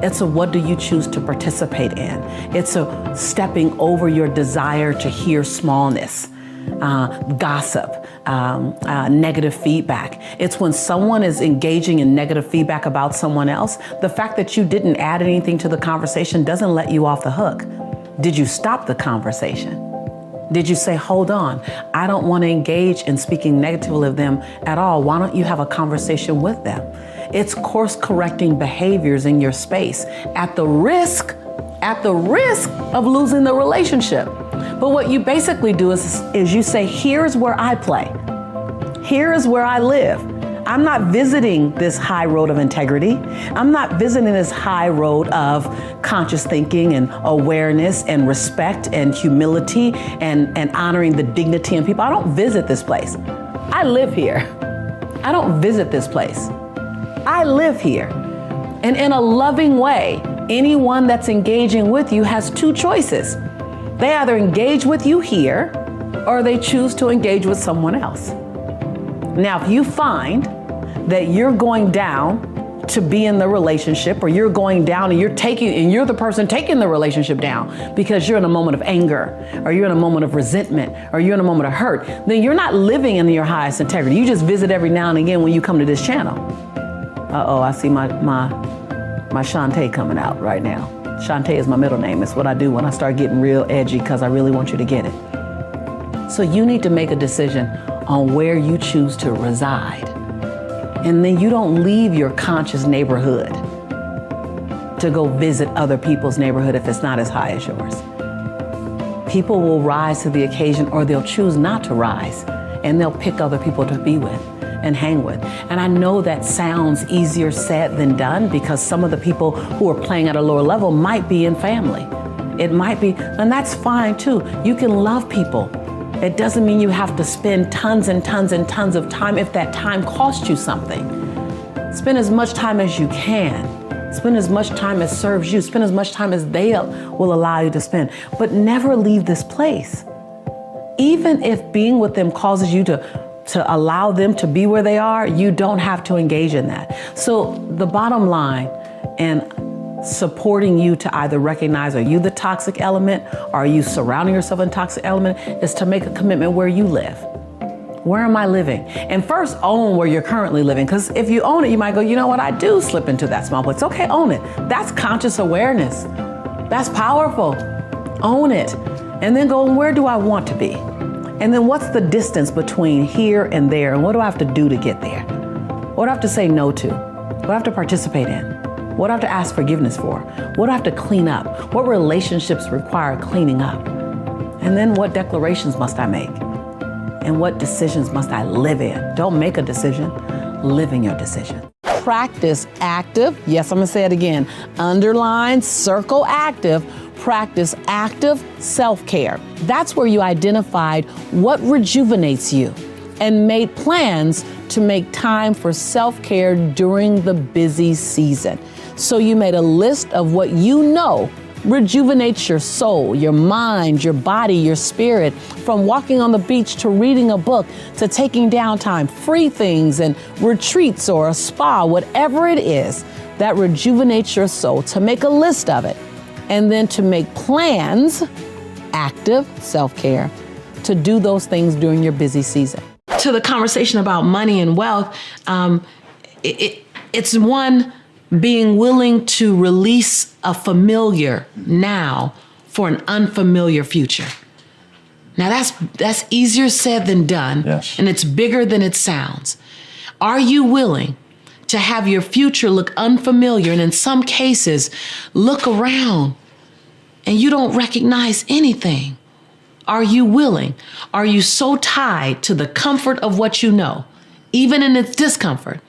Speaker 1: It's a what do you choose to participate in. It's a stepping over your desire to hear smallness. Gossip, negative feedback. It's when someone is engaging in negative feedback about someone else, the fact that you didn't add anything to the conversation doesn't let you off the hook. Did you stop the conversation? Did you say, hold on, I don't want to engage in speaking negatively of them at all. Why don't you have a conversation with them? It's course correcting behaviors in your space at the risk of losing the relationship. But what you basically do is you say, here's where I play. Here is where I live. I'm not visiting this high road of integrity. I'm not visiting this high road of conscious thinking and awareness and respect and humility and honoring the dignity in people. I don't visit this place. I live here. I don't visit this place. I live here. And in a loving way, anyone that's engaging with you has two choices. They either engage with you here or they choose to engage with someone else. Now, if you find that you're going down to be in the relationship, or you're going down and you're the person taking the relationship down because you're in a moment of anger, or you're in a moment of resentment, or you're in a moment of hurt, then you're not living in your highest integrity. You just visit every now and again when you come to this channel. Uh-oh, I see my Shantae coming out right now. Shantae is my middle name. It's what I do when I start getting real edgy because I really want you to get it. So you need to make a decision on where you choose to reside. And then you don't leave your conscious neighborhood to go visit other people's neighborhood if it's not as high as yours. People will rise to the occasion, or they'll choose not to rise, and they'll pick other people to be with and hang with. And I know that sounds easier said than done because some of the people who are playing at a lower level might be in family. It might be, and that's fine too. You can love people. It doesn't mean you have to spend tons and tons and tons of time if that time costs you something. Spend as much time as you can. Spend as much time as serves you. Spend as much time as they will allow you to spend. But never leave this place. Even if being with them causes you to allow them to be where they are, you don't have to engage in that. So the bottom line, and
Speaker 4: supporting you to either recognize, are you the toxic element? Or are you surrounding yourself in toxic element? Is to make a commitment where you live. Where am I living? And first own where you're currently living. Because if you own it, you might go, you know what, I do slip into that small place. Okay, own it. That's conscious awareness. That's powerful. Own it. And then go, where do I want to be? And then what's the distance between here and there? And what do I have to do to get there? What do I have to say no to? What do I have to participate in? What do I have to ask forgiveness for? What do I have to clean up? What relationships require cleaning up? And then what declarations must I make? And what decisions must I live in? Don't make a decision, live in your decision. Practice active, yes, I'm gonna say it again, underline, circle active, practice active self-care. That's where you identified what rejuvenates you and made plans to make time for self-care during the busy season. So you made a list of what you know rejuvenates your soul, your mind, your body, your spirit, from walking on the beach to reading a book to taking downtime, free things and retreats or a spa, whatever it is that rejuvenates your soul, to make a list of it and then to make plans, active self-care, to do those things during your busy season. To the conversation about money and wealth, it's one, being willing to release a familiar now for an unfamiliar future. Now that's easier said than done,
Speaker 6: yes.
Speaker 4: And it's bigger than it sounds. Are you willing to have your future look unfamiliar, and in some cases, look around and you don't recognize anything? Are you willing? Are you so tied to the comfort of what you know, even in its discomfort?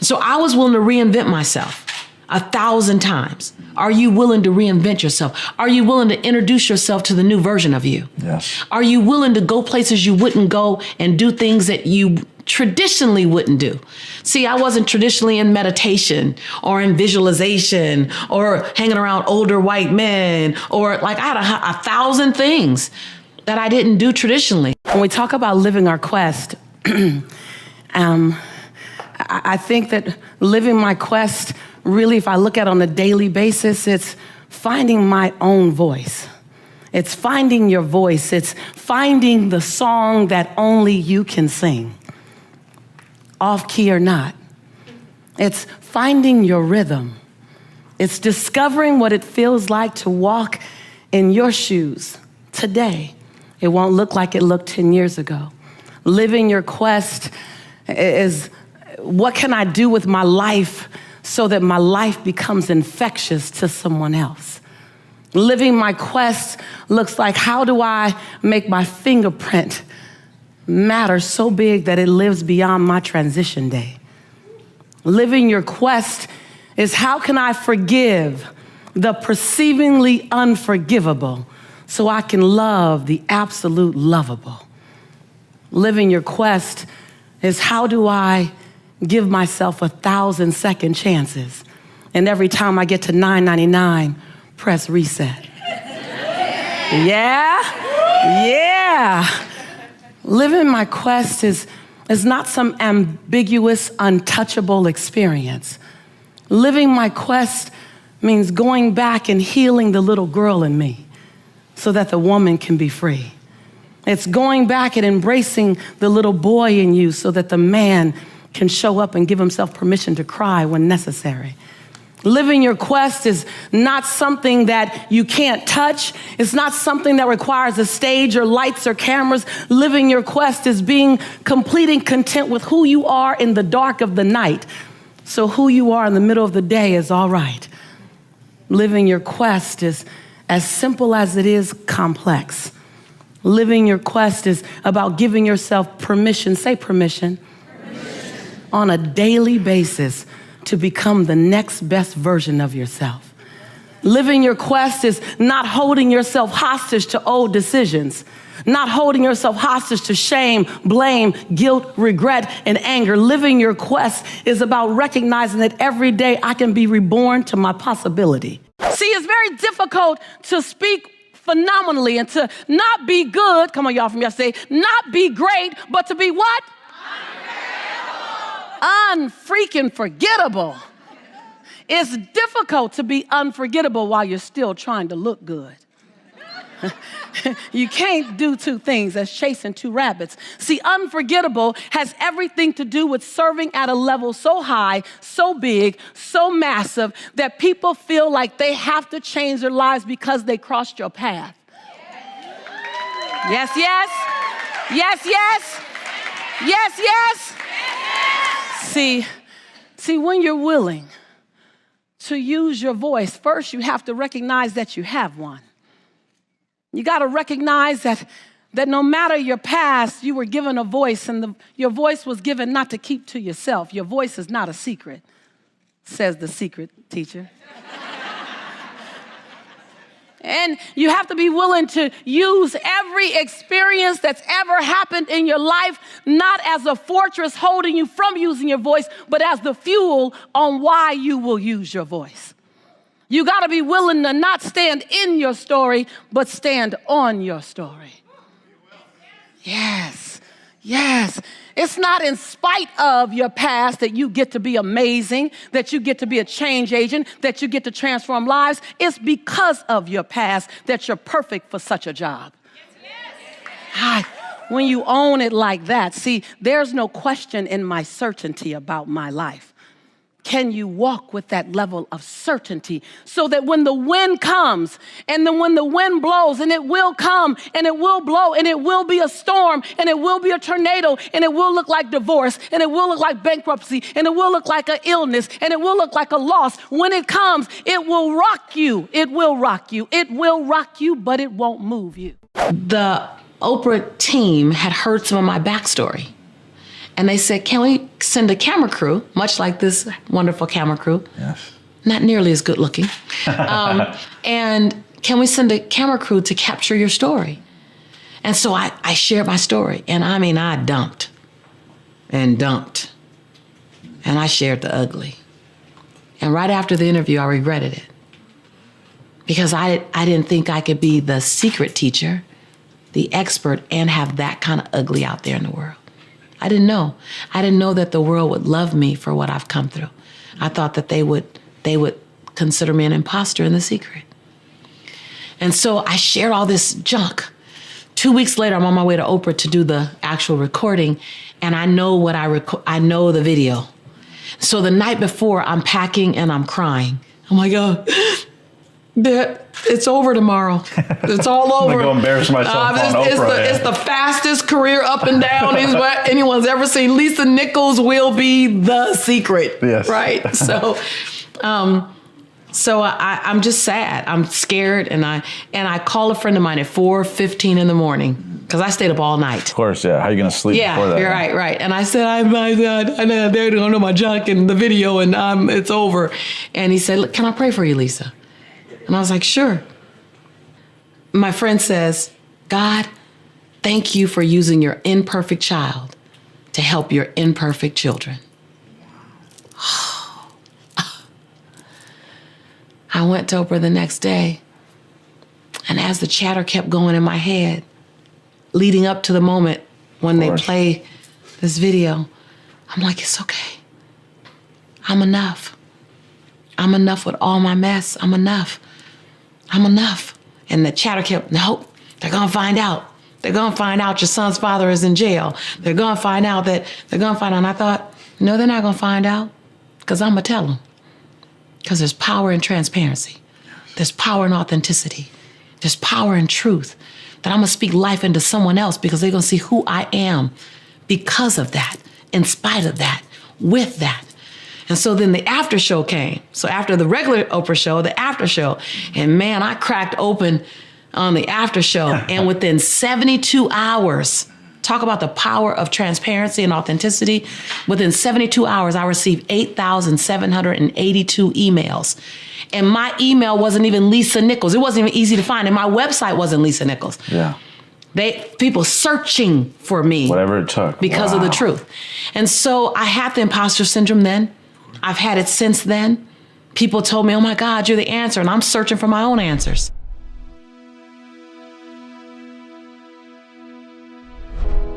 Speaker 4: So I was willing to reinvent myself 1,000 times. Are you willing to reinvent yourself? Are you willing to introduce yourself to the new version of you?
Speaker 6: Yes.
Speaker 4: Are you willing to go places you wouldn't go and do things that you traditionally wouldn't do? See, I wasn't traditionally in meditation or in visualization or hanging around older white men, or like I had 1,000 things that I didn't do traditionally. When we talk about living our quest, I think that living my quest, really, if I look at it on a daily basis, it's finding my own voice. It's finding your voice. It's finding the song that only you can sing, off key or not. It's finding your rhythm. It's discovering what it feels like to walk in your shoes today. It won't look like it looked 10 years ago. Living your quest is, what can I do with my life so that my life becomes infectious to someone else? Living my quest looks like, how do I make my fingerprint matter so big that it lives beyond my transition day? Living your quest is, how can I forgive the perceivingly unforgivable so I can love the absolute lovable? Living your quest is, how do I give myself 1,000 second chances, and every time I get to 999, press reset? Yeah. Living my quest is not some ambiguous, untouchable experience. Living my quest means going back and healing the little girl in me so that the woman can be free. It's going back and embracing the little boy in you so that the man can show up and give himself permission to cry when necessary. Living your quest is not something that you can't touch. It's not something that requires a stage or lights or cameras. Living your quest is being complete and content with who you are in the dark of the night, so who you are in the middle of the day is all right. Living your quest is as simple as it is complex. Living your quest is about giving yourself permission, say permission, on a daily basis to become the next best version of yourself. Living your quest is not holding yourself hostage to old decisions, not holding yourself hostage to shame, blame, guilt, regret, and anger. Living your quest is about recognizing that every day I can be reborn to my possibility. See, it's very difficult to speak phenomenally and to not be good. Come on, y'all from yesterday. Not be great, but to be what? Unfreaking forgettable. It's difficult to be unforgettable while you're still trying to look good. You can't do two things as chasing two rabbits. See, unforgettable has everything to do with serving at a level so high, so big, so massive that people feel like they have to change their lives because they crossed your path. Yes, yes. Yes, yes. Yes, yes. See, when you're willing to use your voice, first you have to recognize that you have one. You got to recognize that no matter your past, you were given a voice, and your voice was given not to keep to yourself. Your voice is not a secret, says the secret teacher. And you have to be willing to use every experience that's ever happened in your life, not as a fortress holding you from using your voice, but as the fuel on why you will use your voice. You got to be willing to not stand in your story, but stand on your story. Yes, yes. It's not in spite of your past that you get to be amazing, that you get to be a change agent, that you get to transform lives. It's because of your past that you're perfect for such a job. When you own it like that, see, there's no question in my certainty about my life. Can you walk with that level of certainty so that when the wind comes and then when the wind blows, and it will come and it will blow and it will be a storm and it will be a tornado and it will look like divorce and it will look like bankruptcy and it will look like an illness and it will look like a loss. When it comes, it will rock you. It will rock you. It will rock you, but it won't move you. The Oprah team had heard some of my backstory. And they said, can we send a camera crew, much like this wonderful camera crew?
Speaker 6: Yes.
Speaker 4: Not nearly as good looking. And can we send a camera crew to capture your story? And so I shared my story. And I mean, I dumped. And I shared the ugly. And right after the interview, I regretted it. Because I didn't think I could be the secret teacher, the expert, and have that kind of ugly out there in the world. I didn't know. I didn't know that the world would love me for what I've come through. I thought that they would consider me an imposter in the secret. And so I shared all this junk. 2 weeks later, I'm on my way to Oprah to do the actual recording, and I know I know the video. So the night before, I'm packing and I'm crying. Oh my God. It's over tomorrow. It's all over.
Speaker 6: I'm going to go embarrass myself on Oprah.
Speaker 4: It's the fastest career up and down anyone's ever seen. Lisa Nichols will be the secret.
Speaker 6: Yes.
Speaker 4: Right? So I'm just sad. I'm scared, and I call a friend of mine at 4:15 in the morning because I stayed up all night.
Speaker 6: Of course, yeah. How are you going to sleep before that?
Speaker 4: Yeah, right. And I said, I know they don't know my junk and the video, and it's over. And he said, can I pray for you, Lisa? And I was like, sure. My friend says, God, thank you for using your imperfect child to help your imperfect children. I went to Oprah the next day, and as the chatter kept going in my head, leading up to the moment when they play this video, I'm like, it's okay. I'm enough. I'm enough with all my mess. I'm enough. And the chatter kept, no, they're going to find out. They're going to find out your son's father is in jail. They're going to find out. And I thought, no, they're not going to find out, because I'm going to tell them. Because there's power in transparency. There's power in authenticity. There's power in truth. That I'm going to speak life into someone else because they're going to see who I am because of that, in spite of that, with that. And so then the after show came. So after the regular Oprah show, the after show. And man, I cracked open on the after show. And within 72 hours, talk about the power of transparency and authenticity. Within 72 hours, I received 8,782 emails. And my email wasn't even Lisa Nichols. It wasn't even easy to find. And my website wasn't Lisa Nichols.
Speaker 6: Yeah.
Speaker 4: People searching for me.
Speaker 6: Whatever it took.
Speaker 4: Because of the truth. And so I had the imposter syndrome then. I've had it since then. People told me, oh my God, you're the answer. And I'm searching for my own answers.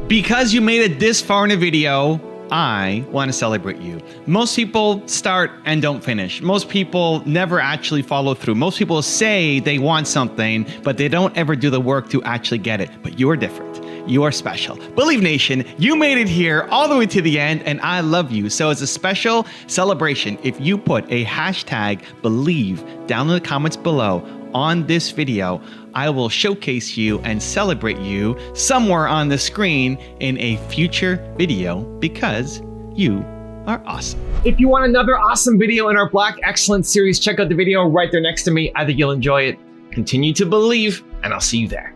Speaker 2: Because you made it this far in a video, I want to celebrate you. Most people start and don't finish. Most people never actually follow through. Most people say they want something, but they don't ever do the work to actually get it. But you're different. You are special. Believe Nation, you made it here all the way to the end, and I love you. So as a special celebration, if you put a hashtag believe down in the comments below on this video, I will showcase you and celebrate you somewhere on the screen in a future video because you are awesome.
Speaker 5: If you want another awesome video in our Black Excellence series, check out the video right there next to me. I think you'll enjoy it. Continue to believe, and I'll see you there.